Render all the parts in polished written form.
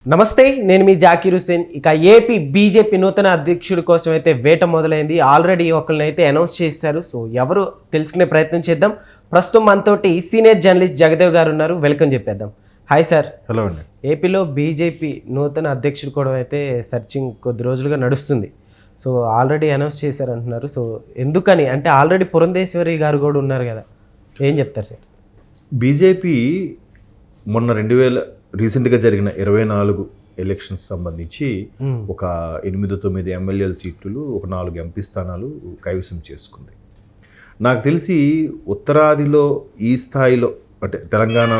నమస్తే, నేను మీ జాకీర్ హుసేన్. ఇక ఏపీ బీజేపీ నూతన అధ్యక్షుడి కోసం అయితే వేట మొదలైంది. ఆల్రెడీ ఒకరిని అయితే అనౌన్స్ చేశారు. సో ఎవరు తెలుసుకునే ప్రయత్నం చేద్దాం. ప్రస్తుతం మనతోటి సీనియర్ జర్నలిస్ట్ జగదేవ్ గారు ఉన్నారు. వెల్కమ్ చెప్పేద్దాం. Hi sir. హలో అండి. ఏపీలో బీజేపీ నూతన అధ్యక్షుడు కూడా అయితే సెర్చింగ్ కొద్ది రోజులుగా నడుస్తుంది. సో ఆల్రెడీ అనౌన్స్ చేశారు అంటున్నారు. సో ఎందుకని అంటే ఆల్రెడీ పురంధేశ్వరి గారు కూడా ఉన్నారు కదా, ఏం చెప్తారు సార్? బీజేపీ మొన్న రీసెంట్గా జరిగిన 24 ఎలక్షన్స్ సంబంధించి ఒక 8-9 ఎమ్మెల్యేల సీట్లు, ఒక 4 ఎంపీ స్థానాలు కైవసం చేసుకుంది. నాకు తెలిసి ఉత్తరాదిలో ఈ స్థాయిలో అంటే తెలంగాణ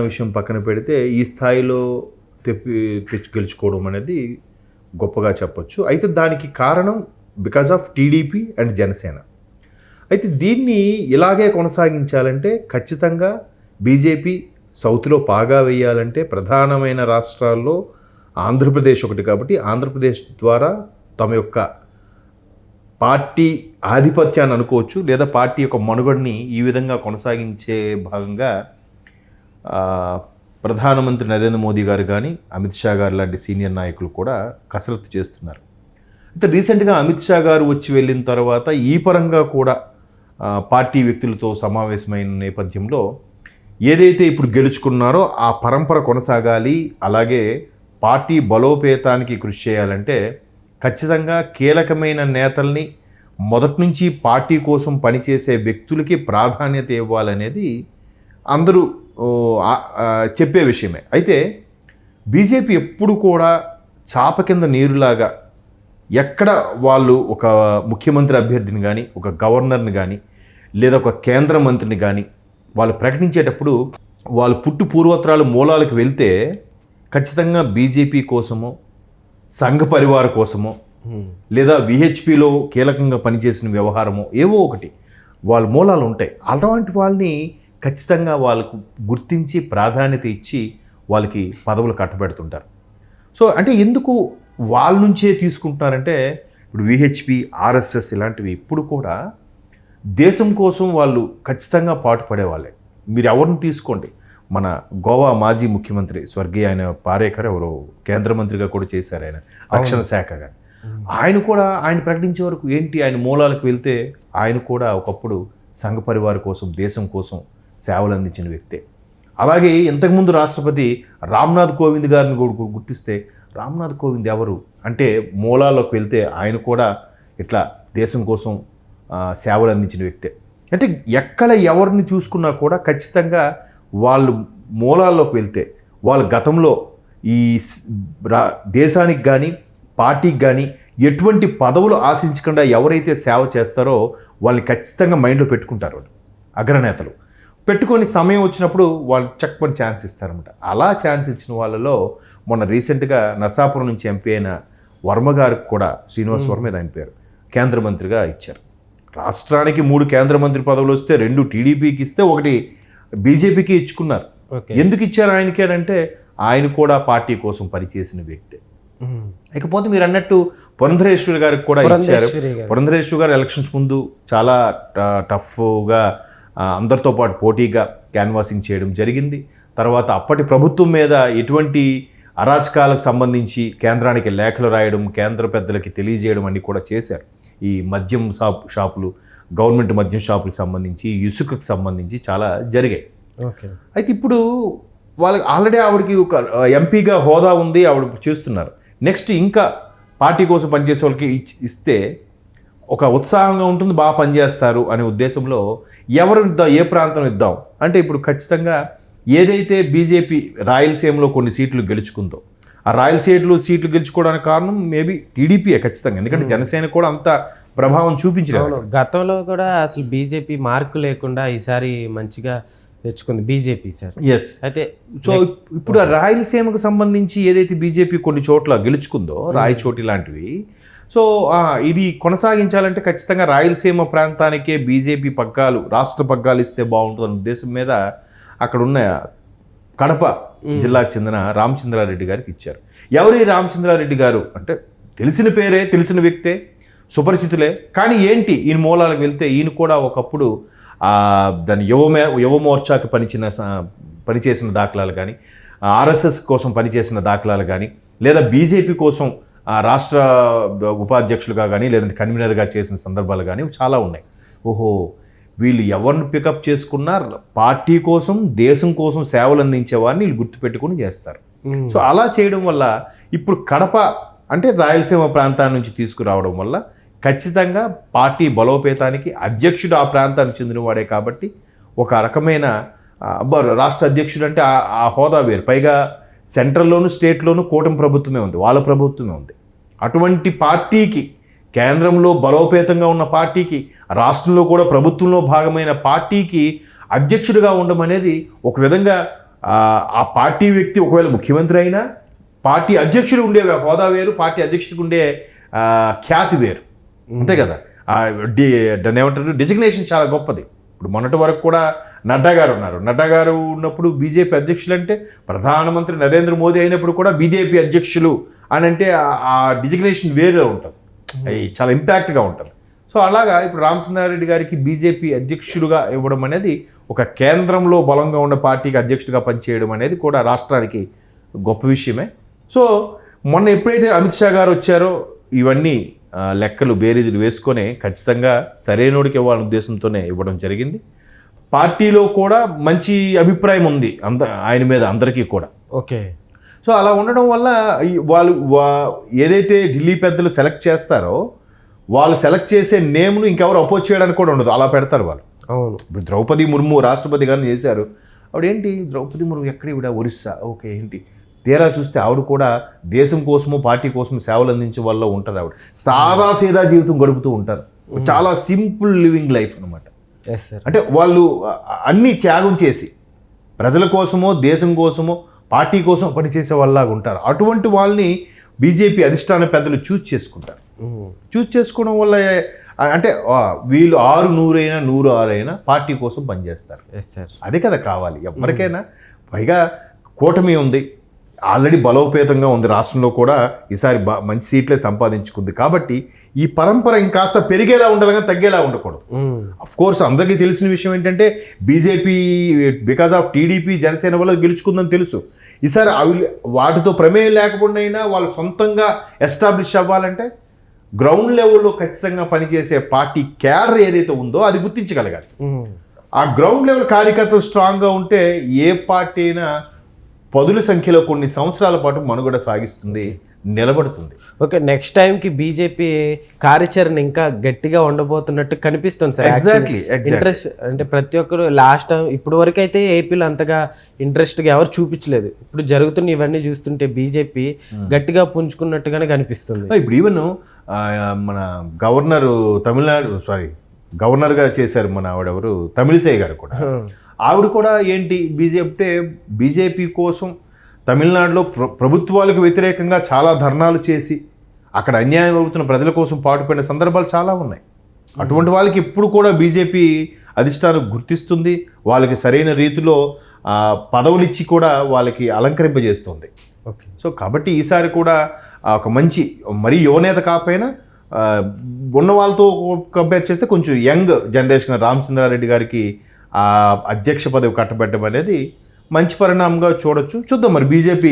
విషయం పక్కన పెడితే ఈ స్థాయిలో గెలుచుకోవడం అనేది గొప్పగా చెప్పొచ్చు. అయితే దానికి కారణం because of TDP and Janasena. అయితే దీన్ని ఇలాగే కొనసాగించాలంటే ఖచ్చితంగా బీజేపీ సౌత్లో పాగా వేయాలంటే ప్రధానమైన రాష్ట్రాల్లో ఆంధ్రప్రదేశ్ ఒకటి కాబట్టి ఆంధ్రప్రదేశ్ ద్వారా తమ యొక్క పార్టీ ఆధిపత్యాన్ని అనుకోవచ్చు, లేదా పార్టీ యొక్క మనుగడని ఈ విధంగా కొనసాగించే భాగంగా ప్రధానమంత్రి నరేంద్ర మోదీ గారు కానీ అమిత్ షా గారు లాంటి సీనియర్ నాయకులు కూడా కసరత్తు చేస్తున్నారు. అయితే రీసెంట్గా అమిత్ షా గారు వచ్చి వెళ్ళిన తర్వాత ఈ పరంగా కూడా పార్టీ వ్యక్తులతో సమావేశమైన నేపథ్యంలో ఏదైతే ఇప్పుడు గెలుచుకున్నారో ఆ పరంపర కొనసాగాలి, అలాగే పార్టీ బలోపేతానికి కృషి చేయాలంటే ఖచ్చితంగా కీలకమైన నేతల్ని మొదటి నుంచి పార్టీ కోసం పనిచేసే వ్యక్తులకి ప్రాధాన్యత ఇవ్వాలనేది అందరూ చెప్పే విషయమే. అయితే బీజేపీ ఎప్పుడు కూడా చాప కింద నీరులాగా ఎక్కడ వాళ్ళు ఒక ముఖ్యమంత్రి అభ్యర్థిని కానీ, ఒక గవర్నర్ని కానీ, లేదా ఒక కేంద్ర మంత్రిని కానీ వాళ్ళు ప్రకటించేటప్పుడు వాళ్ళు పుట్టు పూర్వత్రాలు మూలాలకు వెళ్తే ఖచ్చితంగా బీజేపీ కోసమో, సంఘ పరివార కోసమో, లేదా విహెచ్పిలో కీలకంగా పనిచేసిన వ్యవహారమో ఏవో ఒకటి వాళ్ళ మూలాలు ఉంటాయి. అలాంటి వాళ్ళని ఖచ్చితంగా వాళ్ళకు గుర్తించి ప్రాధాన్యత ఇచ్చి వాళ్ళకి పదవులు కట్టబెడుతుంటారు. సో అంటే ఎందుకు వాళ్ళ నుంచే తీసుకుంటున్నారంటే ఇప్పుడు విహెచ్పి, ఆర్ఎస్ఎస్ ఇలాంటివి ఇప్పుడు కూడా దేశం కోసం వాళ్ళు ఖచ్చితంగా పాటుపడేవాళ్ళే. మీరు ఎవరిని తీసుకోండి, మన గోవా మాజీ ముఖ్యమంత్రి స్వర్గీయ ఆయన పారేకర్ ఎవరో కేంద్ర మంత్రిగా కూడా చేశారు, ఆయన రక్షణ శాఖగా. ఆయన ప్రకటించే వరకు ఏంటి, ఆయన మూలాలకు వెళ్తే ఆయన కూడా ఒకప్పుడు సంఘ పరివార కోసం, దేశం కోసం సేవలు అందించిన వ్యక్తే. అలాగే ఇంతకుముందు రాష్ట్రపతి రామ్నాథ్ కోవింద్ గారిని కూడా గుర్తిస్తే రామ్నాథ్ కోవింద్ ఎవరు అంటే మూలాల్లోకి వెళ్తే ఆయన కూడా ఇట్లా దేశం కోసం సేవలు అందించిన వ్యక్తే. అంటే ఎక్కడ ఎవరిని చూసుకున్నా కూడా ఖచ్చితంగా వాళ్ళు మూలాల్లోకి వెళ్తే వాళ్ళు గతంలో ఈ దేశానికి కానీ పార్టీకి కానీ ఎటువంటి పదవులు ఆశించకుండా ఎవరైతే సేవ చేస్తారో వాళ్ళని ఖచ్చితంగా మైండ్లో పెట్టుకుంటారు. వాళ్ళు అగ్రనేతలు పెట్టుకొని సమయం వచ్చినప్పుడు వాళ్ళు చక్కని ఛాన్స్ ఇస్తారన్నమాట. అలా ఛాన్స్ ఇచ్చిన వాళ్ళలో మొన్న రీసెంట్గా నర్సాపురం నుంచి ఎంపీ అయిన వర్మ గారికి కూడా, శ్రీనివాస్ వర్మ మీద ఆయన పేరు, కేంద్ర మంత్రిగా ఇచ్చారు. రాష్ట్రానికి 3 కేంద్ర మంత్రి పదవులు వస్తే 2 టీడీపీకి ఇస్తే 1 బీజేపీకి ఇచ్చుకున్నారు. ఎందుకు ఇచ్చారు ఆయనకి అంటే ఆయన కూడా పార్టీ కోసం పనిచేసిన వ్యక్తే. ఇకపోతే మీరు అన్నట్టు పురంధరేశ్వరి గారికి కూడా ఇచ్చారు. పురంధరేశ్వరి గారు ఎలక్షన్స్ ముందు చాలా టఫ్గా అందరితో పాటు పోటీగా క్యాన్వాసింగ్ చేయడం జరిగింది. తర్వాత అప్పటి ప్రభుత్వం మీద ఎటువంటి అరాచకాలకు సంబంధించి కేంద్రానికి లేఖలు రాయడం, కేంద్ర పెద్దలకి తెలియజేయడం అన్నీ కూడా చేశారు. ఈ మద్యం షాపులు, గవర్నమెంట్ మద్యం షాపులకు సంబంధించి, ఇసుకకు సంబంధించి చాలా జరిగాయి. అయితే ఇప్పుడు వాళ్ళకి ఆల్రెడీ ఆవిడకి ఒక ఎంపీగా హోదా ఉంది, ఆవిడ చేస్తున్నారు. నెక్స్ట్ ఇంకా పార్టీ కోసం పనిచేసే వాళ్ళకి ఇస్తే ఒక ఉత్సాహంగా ఉంటుంది, బాగా పనిచేస్తారు అనే ఉద్దేశంలో ఎవరు ఇద్దాం, ఏ ప్రాంతం ఇద్దాం అంటే ఇప్పుడు ఖచ్చితంగా ఏదైతే బీజేపీ రాయలసీమలో కొన్ని సీట్లు గెలుచుకుందో ఆ సీట్లు గెలుచుకోవడానికి కారణం మేబీ టీడీపీయే ఖచ్చితంగా. ఎందుకంటే జనసేన కూడా అంత ప్రభావం చూపించలేదు. గతంలో కూడా అసలు బీజేపీ మార్కు లేకుండా ఈసారి మంచిగా తెచ్చుకుంది బీజేపీ సార్. ఎస్. అయితే సో ఇప్పుడు ఆ రాయలసీమకు సంబంధించి ఏదైతే బీజేపీ కొన్ని చోట్ల గెలుచుకుందో, రాయచోటి లాంటివి, సో ఇది కొనసాగించాలంటే ఖచ్చితంగా రాయలసీమ ప్రాంతానికే బీజేపీ రాష్ట్ర పగ్గాలు ఇస్తే బాగుంటుందన్న ఉద్దేశం మీద అక్కడున్న కడప జిల్లాకు చెందిన రామచంద్రారెడ్డి గారికి ఇచ్చారు. ఎవరు ఈ రామచంద్రారెడ్డి గారు అంటే తెలిసిన పేరే, తెలిసిన వ్యక్తే, సుపరిచితులే. కానీ ఏంటి ఈయన మూలాలకు వెళ్తే ఈయన కూడా ఒకప్పుడు దాని యువ మోర్చాకి పనిచేసిన దాఖలాలు కానీ, ఆర్ఎస్ఎస్ కోసం పనిచేసిన దాఖలాలు కానీ, లేదా బీజేపీ కోసం రాష్ట్ర ఉపాధ్యక్షులుగా కానీ లేదంటే కన్వీనర్గా చేసిన సందర్భాలు కానీ చాలా ఉన్నాయి. ఓహో, వీళ్ళు ఎవరిని పికప్ చేసుకున్నా పార్టీ కోసం దేశం కోసం సేవలు అందించే వారిని వీళ్ళు గుర్తుపెట్టుకుని చేస్తారు. సో అలా చేయడం వల్ల ఇప్పుడు కడప అంటే రాయలసీమ ప్రాంతాల నుంచి తీసుకురావడం వల్ల ఖచ్చితంగా పార్టీ బలోపేతానికి అధ్యక్షుడు ఆ ప్రాంతానికి చెందినవాడే కాబట్టి ఒక రకమైన రాష్ట్ర అధ్యక్షుడు అంటే ఆ హోదా వేరు. పైగా సెంట్రల్లోను స్టేట్లోను కూటమి ప్రభుత్వమే ఉంది, వాళ్ళ ప్రభుత్వమే ఉంది. అటువంటి పార్టీకి, కేంద్రంలో బలోపేతంగా ఉన్న పార్టీకి, రాష్ట్రంలో కూడా ప్రభుత్వంలో భాగమైన పార్టీకి అధ్యక్షుడిగా ఉండడం అనేది ఒక విధంగా ఆ పార్టీ వ్యక్తి ఒకవేళ ముఖ్యమంత్రి అయినా పార్టీ అధ్యక్షుడు ఉండే హోదా వేరు, పార్టీ అధ్యక్షుడికి ఉండే ఖ్యాతి వేరు, అంతే కదా. దాన్ని ఏమంటారు, డిజిగ్నేషన్ చాలా గొప్పది. ఇప్పుడు మొన్నటి వరకు కూడా నడ్డా గారు ఉన్నారు. నడ్డా గారు ఉన్నప్పుడు బీజేపీ అధ్యక్షులు అంటే ప్రధానమంత్రి నరేంద్ర మోదీ అయినప్పుడు కూడా బీజేపీ అధ్యక్షులు అని అంటే ఆ డిజిగ్నేషన్ వేరే ఉంటుంది, అది చాలా ఇంపాక్ట్గా ఉంటుంది. సో అలాగా ఇప్పుడు రామచంద్రారెడ్డి గారికి బీజేపీ అధ్యక్షుడుగా ఇవ్వడం అనేది ఒక కేంద్రంలో బలంగా ఉన్న పార్టీకి అధ్యక్షుడిగా పనిచేయడం అనేది కూడా రాష్ట్రానికి గొప్ప విషయమే. సో మొన్న ఎప్పుడైతే అమిత్ షా గారు వచ్చారో ఇవన్నీ లెక్కలు బేరీజులు వేసుకొని ఖచ్చితంగా సరైనోడికి ఇవ్వాలనే ఉద్దేశంతోనే ఇవ్వడం జరిగింది. పార్టీలో కూడా మంచి అభిప్రాయం ఉంది ఆయన మీద అందరికీ కూడా. ఓకే. సో అలా ఉండడం వల్ల వాళ్ళు ఏదైతే ఢిల్లీ పెద్దలు సెలెక్ట్ చేస్తారో వాళ్ళు సెలెక్ట్ చేసే నేమ్ను ఇంకెవరు అపోజ్ చేయడానికి కూడా ఉండదు, అలా పెడతారు వాళ్ళు. అవును. ఇప్పుడు ద్రౌపది ముర్ము రాష్ట్రపతి గారిని చేశారు. ఆవిడేంటి ద్రౌపది ముర్ము ఎక్కడ ఇవిడ ఒరిస్సా, ఓకే ఏంటి, తీరా చూస్తే ఆవిడ కూడా దేశం కోసము పార్టీ కోసము సేవలు అందించే వల్ల ఉంటారు. ఆవిడ సాదాసీదా జీవితం గడుపుతూ ఉంటారు, చాలా సింపుల్ లివింగ్ లైఫ్ అనమాట. అంటే వాళ్ళు అన్నీ త్యాగం చేసి ప్రజల కోసమో దేశం కోసమో పార్టీ కోసం పనిచేసే వాళ్ళలాగా ఉంటారు. అటువంటి వాళ్ళని బీజేపీ అధిష్టాన పెద్దలు చూస్ చేసుకుంటారు. చూస్ చేసుకోవడం వల్ల అంటే వీళ్ళు 600 అయినా 106 అయినా పార్టీ కోసం పనిచేస్తారు. అదే కదా కావాలి ఎవరికైనా. పైగా కూటమి ఉంది, ఆల్రెడీ బలోపేతంగా ఉంది, రాష్ట్రంలో కూడా ఈసారి మంచి సీట్లే సంపాదించుకుంది. కాబట్టి ఈ పరంపర ఇంకాస్త పెరిగేలా ఉండాలి, తగ్గేలా ఉండకూడదు. అఫ్ కోర్స్ అందరికీ తెలిసిన విషయం ఏంటంటే BJP because of TDP Janasena వల్ల గెలుచుకుందని తెలుసు. ఈసారి వాటితో ప్రమేయం లేకపోయినా వాళ్ళు సొంతంగా ఎస్టాబ్లిష్ అవ్వాలంటే గ్రౌండ్ లెవెల్లో ఖచ్చితంగా పనిచేసే పార్టీ క్యాడర్ ఏదైతే ఉందో అది గుర్తించగలగాలి. ఆ గ్రౌండ్ లెవెల్ కార్యకర్తలు స్ట్రాంగ్గా ఉంటే ఏ పార్టీ అయినా పదుల సంఖ్యలో కొన్ని సంవత్సరాల పాటు మనుగడ సాగిస్తుంది, నిలబడుతుంది. ఓకే, నెక్స్ట్ టైంకి బీజేపీ కార్యాచరణ ఇంకా గట్టిగా ఉండబోతున్నట్టు కనిపిస్తుంది సార్. ఎగ్జాక్ట్లీ ఇంట్రెస్ట్ అంటే ప్రతి ఒక్కరు లాస్ట్ టైం ఇప్పుడు వరకు అయితే ఏపీలో అంతగా ఇంట్రెస్ట్గా ఎవరు చూపించలేదు. ఇప్పుడు జరుగుతున్న ఇవన్నీ చూస్తుంటే బీజేపీ గట్టిగా పుంజుకున్నట్టుగానే కనిపిస్తుంది. ఇప్పుడు ఈవెన్ మన గవర్నర్గా చేశారు మన ఆవిడెవరు, తమిళిసై గారు కూడా. ఆవిడ కూడా ఏంటి బీజేపీ కోసం తమిళనాడులో ప్రభుత్వాలకు వ్యతిరేకంగా చాలా ధర్నాలు చేసి అక్కడ అన్యాయం అవుతున్న ప్రజల కోసం పాటుపడిన సందర్భాలు చాలా ఉన్నాయి. అటువంటి వాళ్ళకి ఇప్పుడు కూడా బీజేపీ అధిష్టానం గుర్తిస్తుంది, వాళ్ళకి సరైన రీతిలో పదవులు ఇచ్చి కూడా వాళ్ళకి అలంకరింపజేస్తుంది. ఓకే. సో కాబట్టి ఈసారి కూడా ఒక మంచి మరీ యువనేత కాకపోయినా ఉన్న వాళ్ళతో కంపేర్ చేస్తే కొంచెం యంగ్ జనరేషన్ రామచంద్రారెడ్డి గారికి ఆ అధ్యక్ష పదవి కట్టబెట్టడం అనేది మంచి పరిణామంగా చూడొచ్చు. చూద్దాం మరి బీజేపీ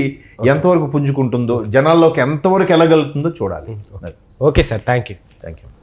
ఎంతవరకు పుంజుకుంటుందో, జనాల్లోకి ఎంతవరకు వెళ్ళగలుగుతుందో చూడాలి. Okay sir, thank you.